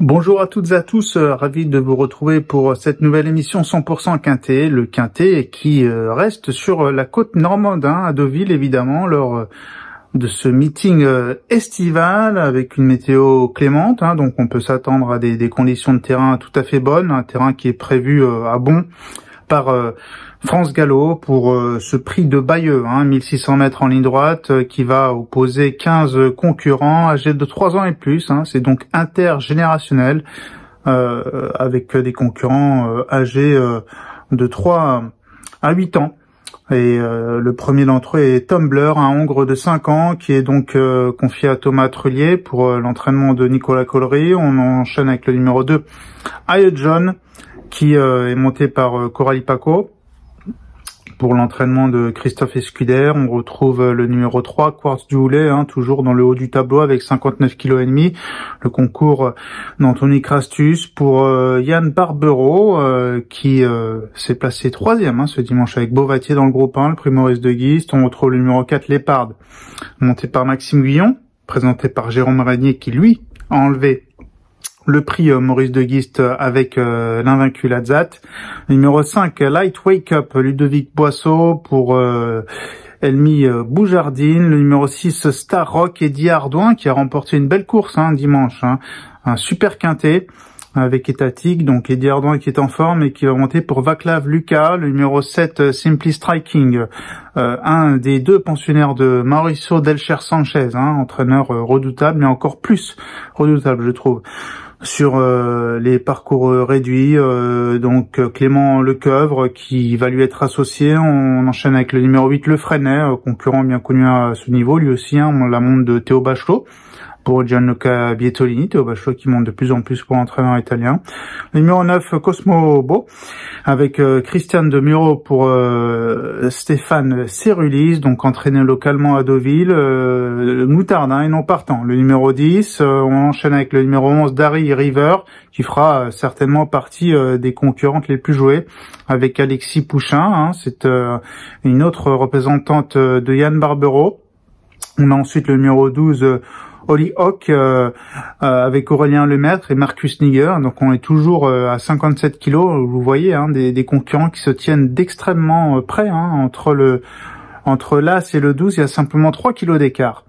Bonjour à toutes et à tous, ravi de vous retrouver pour cette nouvelle émission 100% Quintet, le Quintet qui reste sur la côte normande, à Deauville évidemment, lors de ce meeting estival avec une météo clémente, donc on peut s'attendre à des conditions de terrain tout à fait bonnes, un terrain qui est prévu à Bon par France Gallo pour ce prix de Bayeux, 1600 mètres en ligne droite, qui va opposer 15 concurrents âgés de 3 ans et plus. C'est donc intergénérationnel, avec des concurrents âgés de 3 à 8 ans. Et le premier d'entre eux est Tumbler, un Hongre de 5 ans, qui est donc confié à Thomas Trullier pour l'entraînement de Nicolas Collery. On enchaîne avec le numéro 2, Aye John, qui est monté par Coralie Paco pour l'entraînement de Christophe Escuder. On retrouve le numéro 3, Quartz du Houlet, toujours dans le haut du tableau avec 59,5 kg. Le concours d'Anthony Crastus pour Yann Barbero, qui s'est placé 3e ce dimanche avec Beauvatier dans le groupe 1, le prix Maurice de Guiste. On retrouve le numéro 4, Léopard, monté par Maxime Guyon, présenté par Jérôme Régnier, qui lui a enlevé le prix Maurice de Guiste avec l'invaincu Lazat. Numéro 5, Light Wake Up, Ludovic Boisseau pour Elmi Boujardine. Le numéro 6, Star Rock, Eddie Ardouin, qui a remporté une belle course dimanche. Un super quintet avec Étatique, donc Eddie Ardouin qui est en forme et qui va monter pour Vaclav Lucas. Le numéro 7, Simply Striking, un des 2 pensionnaires de Mauricio Delcher Sanchez, entraîneur redoutable, mais encore plus redoutable je trouve sur les parcours réduits. Donc Clément Lecoeuvre qui va lui être associé. On enchaîne avec le numéro 8, Le Freinet, concurrent bien connu à ce niveau, lui aussi, on la monte de Théo Bachelot pour Gianluca Bietolini. Théo Bachelot qui monte de plus en plus pour l'entraîneur italien. Le numéro 9, Cosmo Beau, avec Christian de Muro pour Stéphane Cerulis, donc entraîné localement à Deauville, Moutarde et non partant. Le numéro 10, on enchaîne avec le numéro 11, Dari River, qui fera certainement partie des concurrentes les plus jouées, avec Alexis Pouchin, c'est une autre représentante de Yann Barbero. On a ensuite le numéro 12, Holly Hawk, avec Aurélien Lemaître et Marcus Niger. Donc on est toujours à 57 kilos. Vous voyez, des concurrents qui se tiennent d'extrêmement près, entre l'As et le 12, il y a simplement 3 kilos d'écart.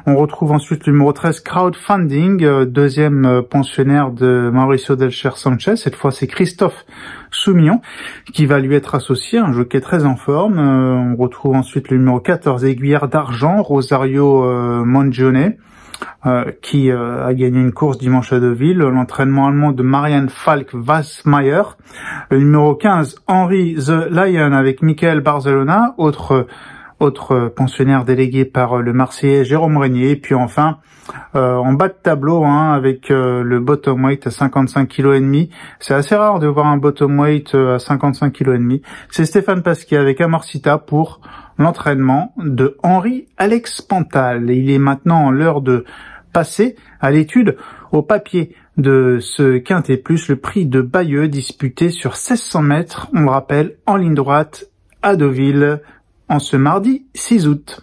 On retrouve ensuite le numéro 13, Crowdfunding, deuxième pensionnaire de Mauricio Delcher Sanchez. Cette fois, c'est Christophe Soumillon qui va lui être associé, un jockey très en forme. On retrouve ensuite le numéro 14, Aiguillère d'Argent, Rosario Mongione, qui a gagné une course dimanche à Deauville. L'entraînement allemand de Marianne Falk-Wassmeyer. Le numéro 15, Henry the Lion avec Michael Barcelona, autre pensionnaire délégué par le Marseillais Jérôme Régnier. Et puis enfin, en bas de tableau, avec le bottom weight à 55,5 kg. C'est assez rare de voir un bottom weight à 55,5 kg. C'est Stéphane Pasquier avec Amorcita pour l'entraînement de Henri Alex Pantal. Et il est maintenant l'heure de passer à l'étude au papier de ce Quintet Plus, le prix de Bayeux disputé sur 1600 mètres, on le rappelle, en ligne droite à Deauville, en ce mardi 6 août.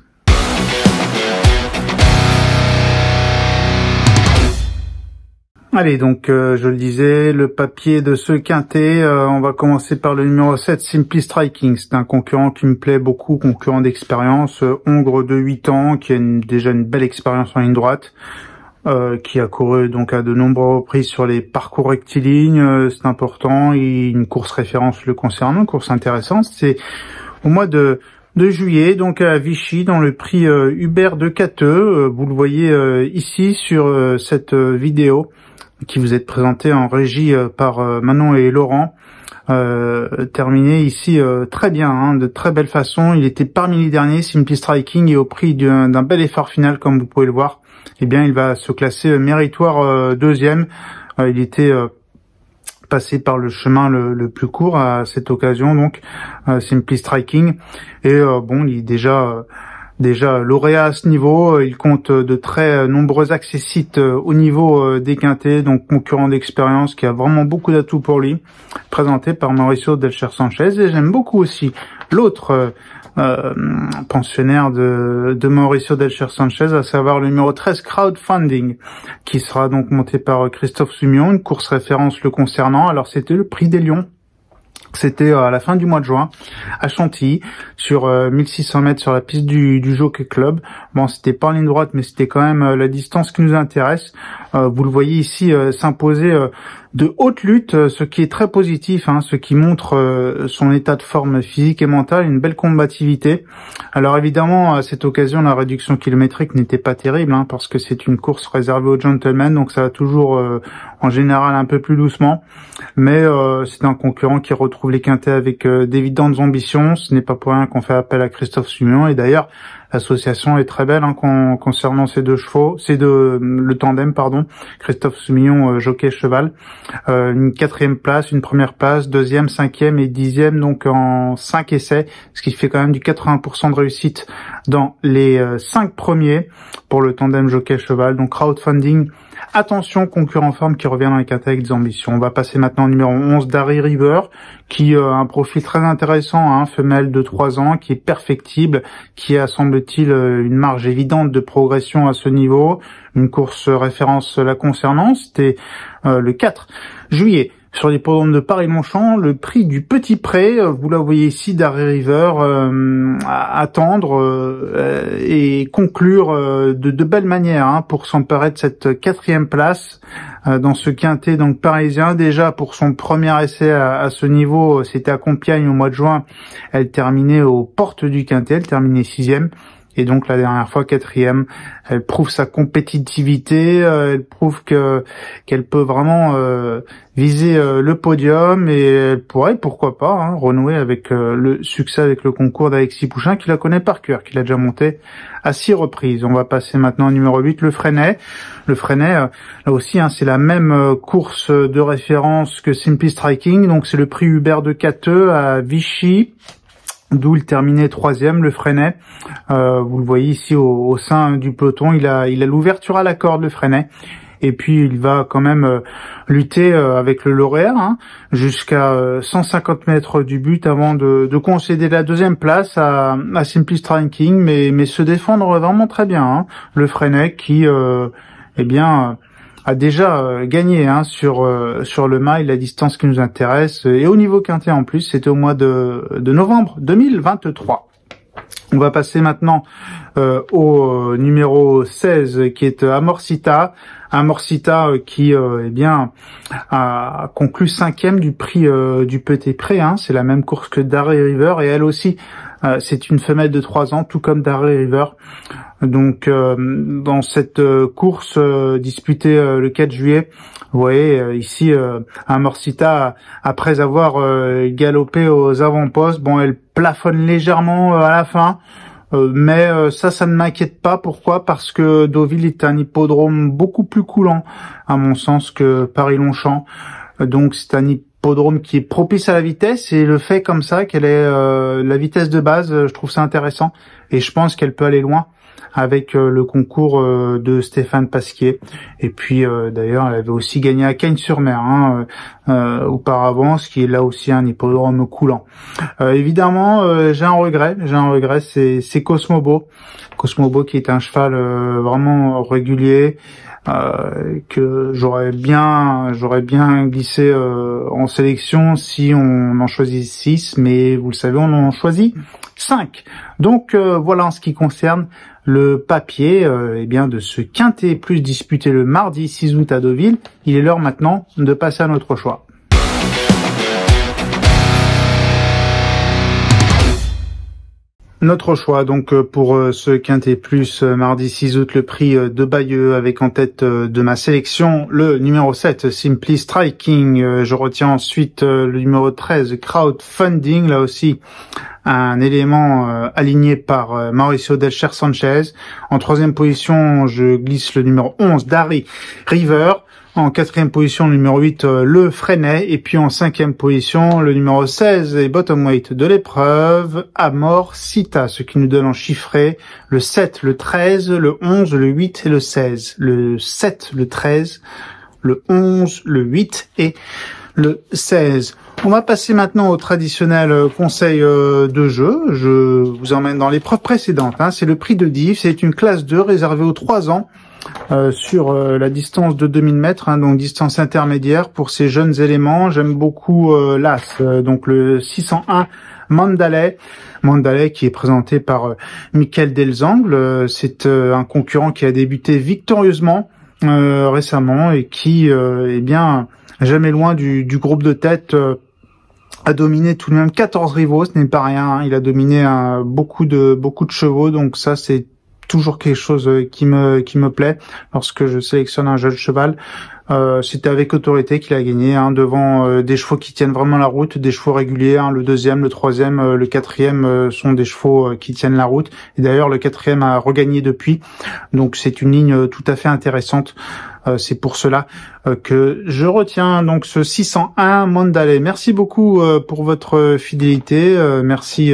Allez, donc je le disais, le papier de ce quintet, on va commencer par le numéro 7, Simply Striking. C'est un concurrent qui me plaît beaucoup, concurrent d'expérience, Hongre de 8 ans, qui a déjà une belle expérience en ligne droite, qui a couru donc à de nombreuses reprises sur les parcours rectilignes, c'est important, et une course référence le concernant, une course intéressante. C'est au mois de juillet, donc à Vichy, dans le prix Hubert de Cateux. Vous le voyez ici sur cette vidéo qui vous est présentée en régie par Manon et Laurent. Terminé ici très bien, de très belle façon. Il était parmi les derniers, Simply Striking, et au prix d'un bel effort final, comme vous pouvez le voir, il va se classer méritoire deuxième. Il était passé par le chemin le plus court à cette occasion, donc Simply Striking. Et il est déjà lauréat à ce niveau. Il compte de très nombreux accessites au niveau des quintés, donc concurrent d'expérience qui a vraiment beaucoup d'atouts pour lui, présenté par Mauricio Delcher Sanchez. Et j'aime beaucoup aussi l'autre pensionnaire de Mauricio Delcher Sanchez, à savoir le numéro 13 Crowdfunding, qui sera donc monté par Christophe Soumillon, une course référence le concernant. Alors c'était le Prix des Lions. C'était à la fin du mois de juin à Chantilly, sur 1600 mètres sur la piste du Jockey Club. Bon, c'était pas en ligne droite, mais c'était quand même la distance qui nous intéresse. Vous le voyez ici s'imposer de haute lutte, ce qui est très positif, ce qui montre son état de forme physique et mental, une belle combativité. Alors évidemment, à cette occasion, la réduction kilométrique n'était pas terrible, parce que c'est une course réservée aux gentlemen, donc ça va toujours en général un peu plus doucement. Mais c'est un concurrent qui retrouve les quintets avec d'évidentes ambitions. Ce n'est pas pour rien qu'on fait appel à Christophe Soumillon, et d'ailleurs l'association est très belle concernant ces deux chevaux, le tandem, Christophe Soumillon, jockey cheval. Une 4e place, une 1re place, 2e, 5e et 10e, donc en 5 essais, ce qui fait quand même du 80% de réussite dans les 5 premiers pour le tandem jockey cheval. Donc crowdfunding, attention, concurrent en forme qui revient dans les quintets avec des ambitions. On va passer maintenant au numéro 11, Darry River, qui a un profil très intéressant, femelle de 3 ans, qui est perfectible, qui a, semble-t-il, une marge évidente de progression à ce niveau. Une course référence la concernant, c'était le 4 juillet. Sur l'hippodrome de Paris-Longchamp, le prix du Petit Pré, vous la voyez ici, Darry River, attendre et conclure de belle manière pour s'emparer de cette 4e place dans ce quintet donc parisien. Déjà pour son premier essai à ce niveau, c'était à Compiègne au mois de juin. Elle terminait aux portes du quintet, elle terminait 6e. Et donc la dernière fois 4e, elle prouve sa compétitivité, elle prouve qu'elle peut vraiment viser le podium, et elle pourrait, pourquoi pas, renouer avec le succès avec le concours d'Alexis Pouchin, qui la connaît par cœur, qui l'a déjà monté à 6 reprises. On va passer maintenant au numéro 8, le Freinet. Le Freinet, là aussi, c'est la même course de référence que Simply Striking, donc c'est le prix Hubert de Cateux à Vichy, d'où il terminait 3e, le Freinet. Vous le voyez ici au sein du peloton, il a l'ouverture à la corde, le Freinet. Et puis il va quand même lutter avec le lauréat jusqu'à 150 mètres du but avant de concéder la 2e place à Simply Striking, mais se défendre vraiment très bien. Le Freinet qui a déjà gagné sur le mile, la distance qui nous intéresse, et au niveau quintet en plus, c'était au mois de novembre 2023. On va passer maintenant au numéro 16, qui est Amorcita. Amorcita qui a conclu 5e du prix du Petit Pré. C'est la même course que Darry River, et elle aussi c'est une femelle de 3 ans, tout comme Darry River. Donc dans cette course disputée le 4 juillet, vous voyez ici Amorcita, après avoir galopé aux avant-postes, elle plafonne légèrement à la fin. Mais ça ne m'inquiète pas. Pourquoi? Parce que Deauville est un hippodrome beaucoup plus coulant, à mon sens, que Paris-Longchamp. Donc c'est un hippodrome qui est propice à la vitesse, et le fait comme ça qu'elle ait la vitesse de base, je trouve ça intéressant, et je pense qu'elle peut aller loin avec le concours de Stéphane Pasquier. Et puis d'ailleurs, elle avait aussi gagné à Cagnes-sur-Mer auparavant, ce qui est là aussi un hippodrome coulant. Évidemment, j'ai un regret, c'est Cosmobo qui est un cheval vraiment régulier, que j'aurais bien glissé en sélection si on en choisit 6, mais vous le savez, on en choisit 5. Donc voilà en ce qui concerne le papier de ce quintet plus disputé le mardi 6 août à Deauville. Il est l'heure maintenant de passer à notre choix. Notre choix donc pour ce quintet plus mardi 6 août, le prix de Bayeux, avec en tête de ma sélection le numéro 7 Simply Striking. Je retiens ensuite le numéro 13 Crowdfunding, là aussi un élément aligné par Mauricio Delcher Sanchez. En troisième position, je glisse le numéro 11, Dari River. En quatrième position, le numéro 8, le Freinet. Et puis en cinquième position, le numéro 16 et bottom weight de l'épreuve, Amor Sita, ce qui nous donne en chiffré le 7, le 13, le 11, le 8 et le 16. Le 7, le 13, le 11, le 8 et le 16. On va passer maintenant au traditionnel conseil de jeu. Je vous emmène dans l'épreuve précédente. C'est le prix de Div. C'est une classe 2 réservée aux 3 ans. Sur la distance de 2000 mètres, donc distance intermédiaire pour ces jeunes éléments. J'aime beaucoup l'As, donc le 601 Mandalay qui est présenté par Michael Delzangle. C'est un concurrent qui a débuté victorieusement récemment et qui est bien jamais loin du groupe de tête. A dominé tout de même 14 rivaux, ce n'est pas rien. Il a dominé beaucoup de chevaux, donc ça c'est toujours quelque chose qui me plaît lorsque je sélectionne un jeune cheval. C'était avec autorité qu'il a gagné, devant des chevaux qui tiennent vraiment la route, des chevaux réguliers. Le deuxième, le troisième, le quatrième sont des chevaux qui tiennent la route. Et d'ailleurs, le quatrième a regagné depuis. Donc c'est une ligne tout à fait intéressante. C'est pour cela que je retiens donc ce 601 Mandalay. Merci beaucoup pour votre fidélité. Merci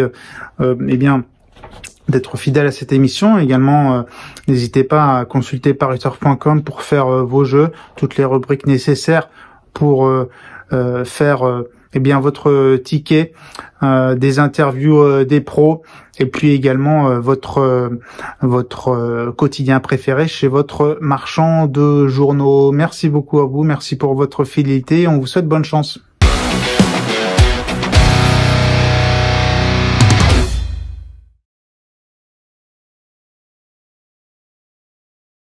d'être fidèle à cette émission. Également, n'hésitez pas à consulter pariteur.com pour faire vos jeux, toutes les rubriques nécessaires pour faire votre ticket, des interviews des pros, et puis également votre quotidien préféré chez votre marchand de journaux. Merci beaucoup à vous, merci pour votre fidélité, on vous souhaite bonne chance.